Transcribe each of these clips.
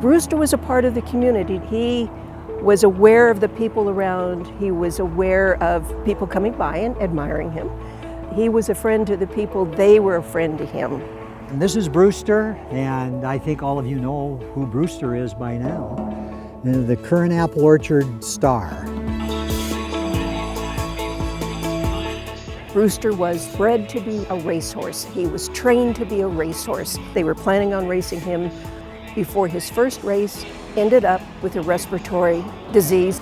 Brewster was a part of the community. He was aware of the people around. He was aware of people coming by and admiring him. He was a friend to the people. They were a friend to him. And this is Brewster, and I think all of you know who Brewster is by now. The Curran Apple Orchard star. Brewster was bred to be a racehorse. He was trained to be a racehorse. They were planning on racing him before his first race, ended up with a respiratory disease.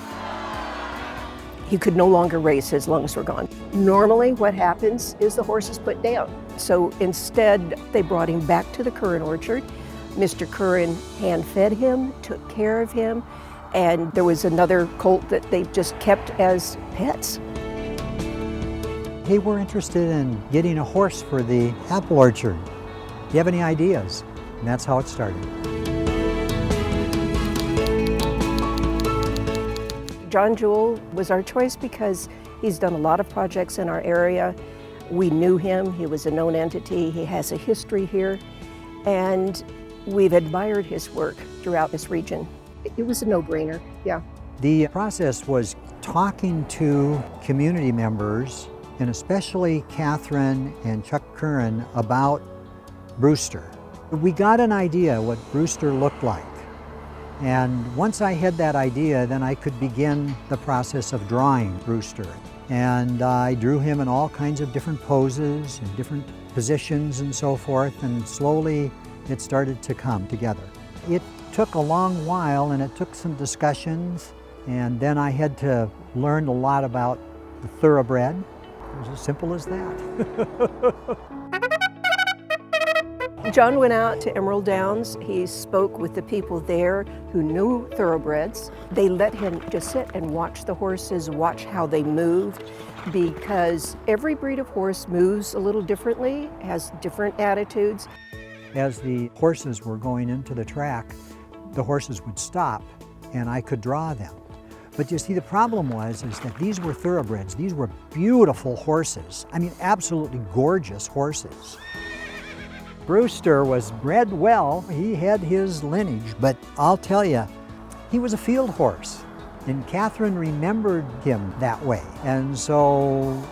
He could no longer race, his lungs were gone. Normally what happens is the horse is put down. So instead, they brought him back to the Curran Orchard. Mr. Curran hand-fed him, took care of him, and there was another colt that they just kept as pets. Hey, we're interested in getting a horse for the apple orchard. Do you have any ideas? And that's how it started. John Jewell was our choice because he's done a lot of projects in our area. We knew him, he was a known entity, he has a history here, and we've admired his work throughout this region. It was a no-brainer, yeah. The process was talking to community members, and especially Catherine and Chuck Curran, about Brewster. We got an idea what Brewster looked like. And once I had that idea, then I could begin the process of drawing Brewster. And I drew him in all kinds of different poses and different positions and so forth, and slowly it started to come together. It took a long while, and it took some discussions, and then I had to learn a lot about the thoroughbred. It was as simple as that. John went out to Emerald Downs. He spoke with the people there who knew thoroughbreds. They let him just sit and watch the horses, watch how they moved, because every breed of horse moves a little differently, has different attitudes. As the horses were going into the track, the horses would stop and I could draw them. But you see, the problem was that these were thoroughbreds. These were beautiful horses. I mean, absolutely gorgeous horses. Brewster was bred well. He had his lineage, but I'll tell you, he was a field horse. And Catherine remembered him that way. And so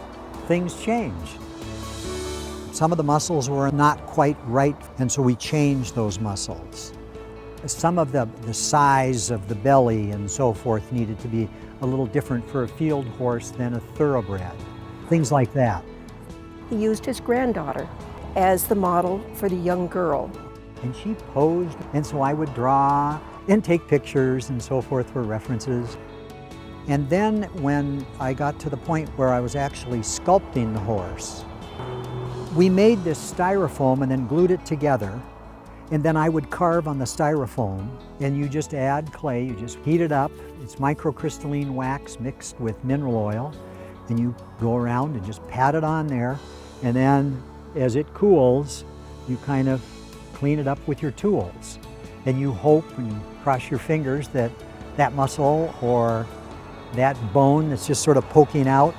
things changed. Some of the muscles were not quite right, and so we changed those muscles. Some of the size of the belly and so forth needed to be a little different for a field horse than a thoroughbred. Things like that. He used his granddaughter as the model for the young girl. And she posed, and so I would draw and take pictures and so forth for references. And then when I got to the point where I was actually sculpting the horse, we made this styrofoam and then glued it together. And then I would carve on the styrofoam, and you just add clay, you just heat it up. It's microcrystalline wax mixed with mineral oil, and you go around and just pat it on there, and then as it cools, you kind of clean it up with your tools. And you hope and you cross your fingers that that muscle or that bone that's just sort of poking out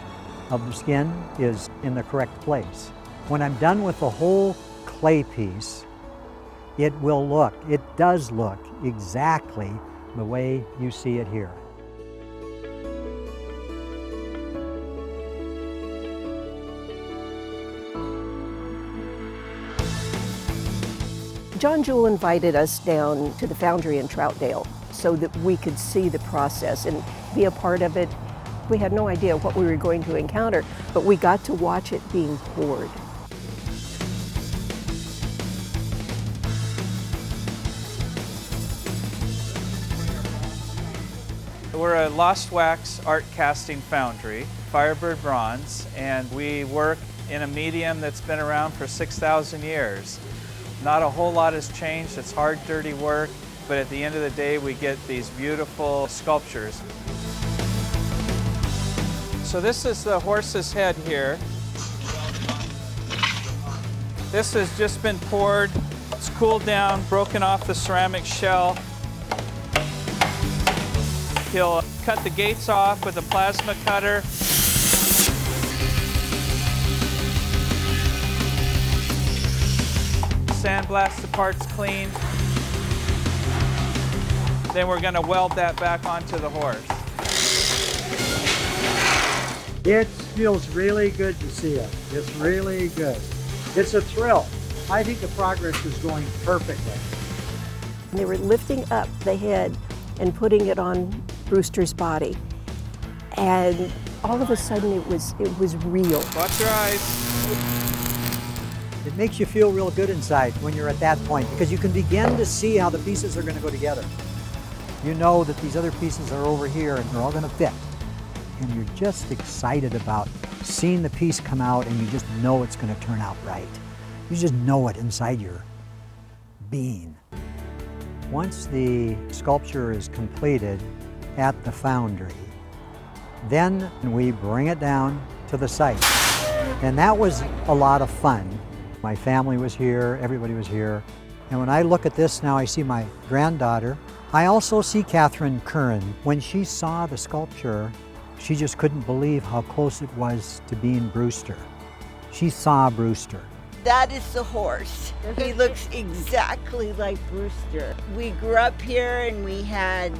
of the skin is in the correct place. When I'm done with the whole clay piece, it does look exactly the way you see it here. John Jewell invited us down to the foundry in Troutdale so that we could see the process and be a part of it. We had no idea what we were going to encounter, but we got to watch it being poured. We're a lost wax art casting foundry, Firebird Bronze, and we work in a medium that's been around for 6,000 years. Not a whole lot has changed. It's hard, dirty work, but at the end of the day, we get these beautiful sculptures. So this is the horse's head here. This has just been poured. It's cooled down, broken off the ceramic shell. He'll cut the gates off with a plasma cutter. Sandblast the parts clean. Then we're going to weld that back onto the horse. It feels really good to see it. It's really good. It's a thrill. I think the progress is going perfectly. They were lifting up the head and putting it on Brewster's body. And all of a sudden it was real. Watch your eyes. It makes you feel real good inside when you're at that point because you can begin to see how the pieces are going to go together. You know that these other pieces are over here and they're all going to fit. And you're just excited about seeing the piece come out and you just know it's going to turn out right. You just know it inside your being. Once the sculpture is completed at the foundry, then we bring it down to the site. And that was a lot of fun. My family was here, everybody was here. And when I look at this now, I see my granddaughter. I also see Catherine Curran. When she saw the sculpture, she just couldn't believe how close it was to being Brewster. She saw Brewster. That is the horse. He looks exactly like Brewster. We grew up here and we had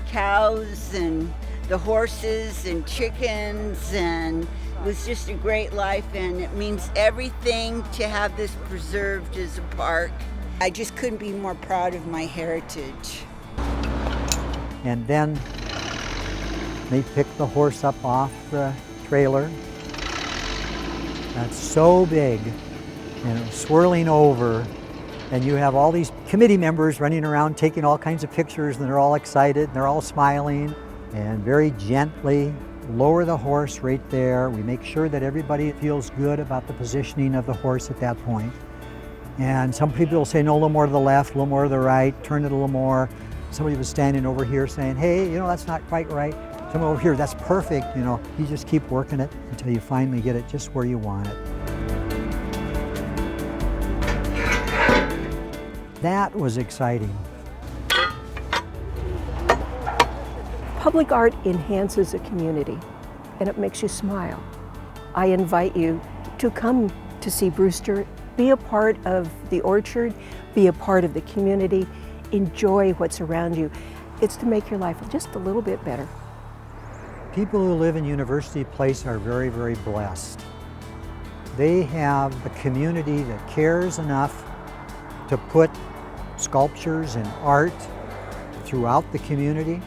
cows and the horses and chickens, and it was just a great life, and it means everything to have this preserved as a park. I just couldn't be more proud of my heritage. And then they picked the horse up off the trailer. That's so big, and it was swirling over, and you have all these committee members running around taking all kinds of pictures, and they're all excited, and they're all smiling, and very gently lower the horse right there. We make sure that everybody feels good about the positioning of the horse at that point. And some people will say, no, a little more to the left, a little more to the right, turn it a little more. Somebody was standing over here saying, hey, you know, that's not quite right. Someone over here, that's perfect. You know, you just keep working it until you finally get it just where you want it. That was exciting. Public art enhances a community and it makes you smile. I invite you to come to see Brewster, be a part of the orchard, be a part of the community, enjoy what's around you. It's to make your life just a little bit better. People who live in University Place are very, very blessed. They have a community that cares enough to put sculptures and art throughout the community.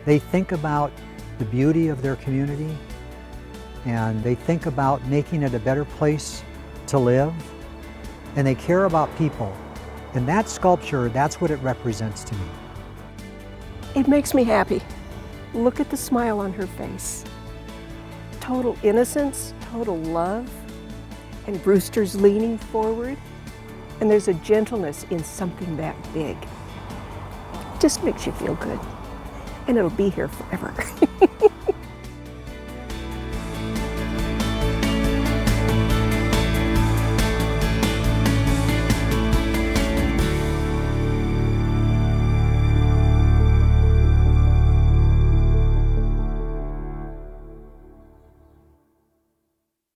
They think about the beauty of their community, and they think about making it a better place to live, and they care about people. And that sculpture, that's what it represents to me. It makes me happy. Look at the smile on her face. Total innocence, total love, and Brewster's leaning forward, and there's a gentleness in something that big. It just makes you feel good. And it'll be here forever.